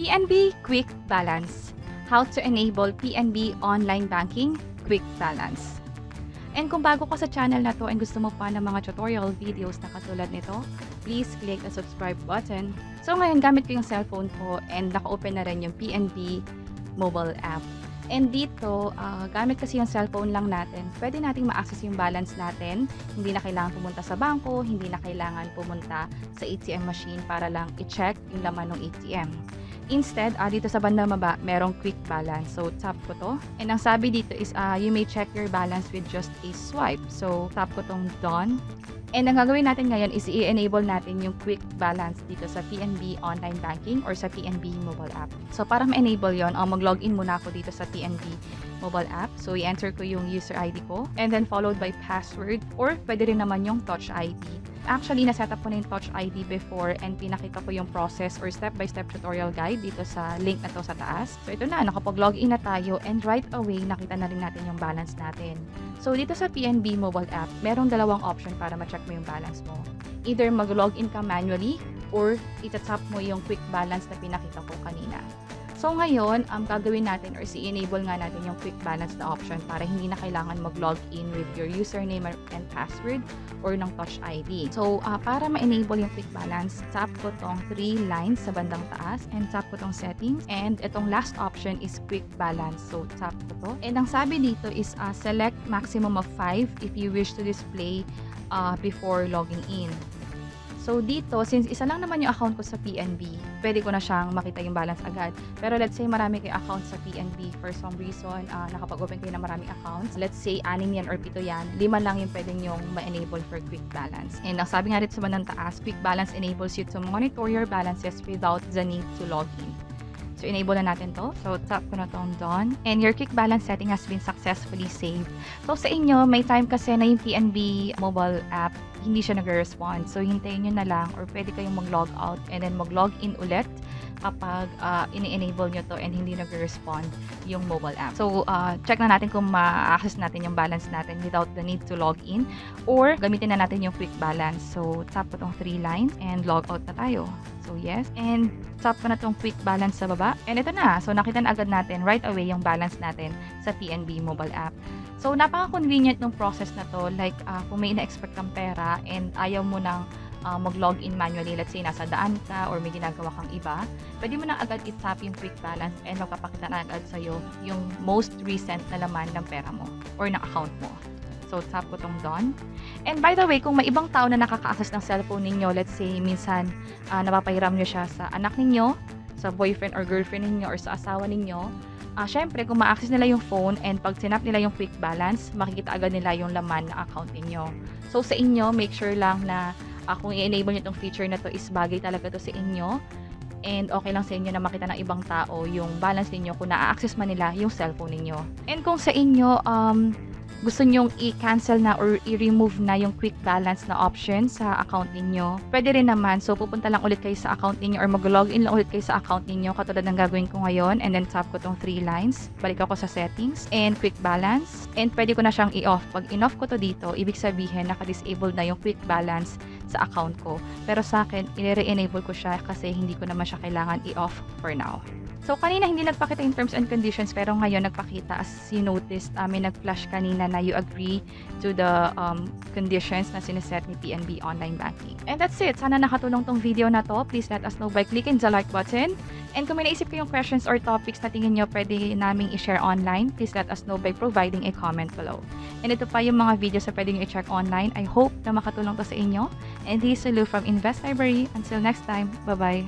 PNB Quick Balance. How to enable PNB online banking quick balance. And kung bago ka sa channel na to and gusto mo pa ng mga tutorial videos na katulad nito, please click the subscribe button. So ngayon gamit ko yung cellphone ko and naka-open na rin yung PNB mobile app. And dito, gamit kasi yung cellphone lang natin, pwede nating ma-access yung balance natin. Hindi na kailangan pumunta sa bangko, hindi na kailangan pumunta sa ATM machine para lang i-check yung laman ng ATM. Instead, dito sa banda maba, merong quick balance. So, tap ko to. And ang sabi dito is, you may check your balance with just a swipe. So, tap ko tong done. And ang gagawin natin ngayon is i-enable natin yung quick balance dito sa PNB online banking or sa PNB mobile app. So, para ma-enable yon, mag-login muna ako dito sa PNB mobile app. So, i-enter ko yung user ID ko and then followed by password or pwede rin naman yung touch ID. Actually, na-setup ko na yung touch ID before and pinakita ko yung process or step-by-step tutorial guide dito sa link na to sa taas. So, ito na, nakapag-login na tayo and right away, nakita na rin natin yung balance natin. So, dito sa PNB mobile app, merong dalawang option para ma-check mo yung balance mo. Either mag-login ka manually or itatap mo yung quick balance na pinakita ko kanina. So, ngayon, gagawin natin or i-enable nga natin yung quick balance na option para hindi na kailangan mag-login with your username and password or ng touch ID. So, para ma-enable yung quick balance, tap ko tong 3 lines sa bandang taas and tap ko tong settings. And itong last option is quick balance. So, tap ko to. And ang sabi dito is select maximum of 5 if you wish to display before logging in. So, dito, since isa lang naman yung account ko sa PNB, pwede ko na siyang makita yung balance agad. Pero let's say marami kayo account sa PNB for some reason, nakapag-open kayo ng maraming accounts. Let's say 6 yan or 7 yan, 5 lang yung pwede nyong ma-enable for quick balance. And ang sabi nga dito sa bandang taas, quick balance enables you to monitor your balances without the need to log in. So, enable na natin to. So, tap ko na tong done. And your quick balance setting has been successfully saved. So, sa inyo, may time kasi na yung PNB mobile app, hindi siya nag-respond. So, hintayin nyo na lang or pwede kayong mag-log out and then mag-log in ulit kapag ini-enable nyo to and hindi nag-respond yung mobile app. So, check na natin kung ma-access natin yung balance natin without the need to log in or gamitin na natin yung quick balance. So, tap ko tong 3 lines and log out na tayo. So, yes. And tap ko na tong quick balance sa baba. And ito na. So, nakita na agad natin right away yung balance natin sa PNB mobile app. So, napaka-convenient ng process na to. Like, kung may ina-expect kang pera and ayaw mo nang mag-login manually, let's say nasa daan ka or may ginagawa kang iba, pwede mo na agad i-tap yung quick balance and magpapakita na agad sa'yo yung most recent na laman ng pera mo or ng account mo. So, tap ko tong done. And by the way, kung may ibang tao na nakaka-access ng cellphone ninyo, let's say minsan napapahiram nyo siya sa anak ninyo, sa boyfriend or girlfriend ninyo or sa asawa ninyo, syempre, kung ma-access nila yung phone and pag sinap nila yung quick balance, makikita agad nila yung laman na account ninyo. So, sa inyo, make sure lang na kung i-enable nyo itong feature na to is bagay talaga to sa inyo and okay lang sa inyo na makita ng ibang tao yung balance ninyo kung na-access man nila yung cellphone ninyo. And kung sa inyo, gusto nyong i-cancel na or i-remove na yung quick balance na option sa account ninyo, pwede rin naman. So, pupunta lang ulit kayo sa account ninyo or mag-login lang ulit kayo sa account ninyo katulad ng gagawin ko ngayon and then tap ko tong 3 lines. Balik ako sa settings and quick balance and pwede ko na siyang i-off. Pag in-off ko to dito, ibig sabihin naka-disable na yung quick balance sa account ko. Pero sa akin, i-re-enable ko siya kasi hindi ko naman siya kailangan i-off for now. So, kanina hindi nagpakita yung terms and conditions pero ngayon nagpakita as you noticed, may nag-flash kanina na you agree to the conditions na sineset ni PNB Online Banking. And that's it. Sana nakatulong tong video na to. Please let us know by clicking the like button. And kung may naisip kayong questions or topics na tingin nyo pwede naming i-share online, please let us know by providing a comment below. And ito pa yung mga videos na pwede nyo i-check online. I hope na makatulong to sa inyo. And this is Lou from Invest Library. Until next time, bye-bye!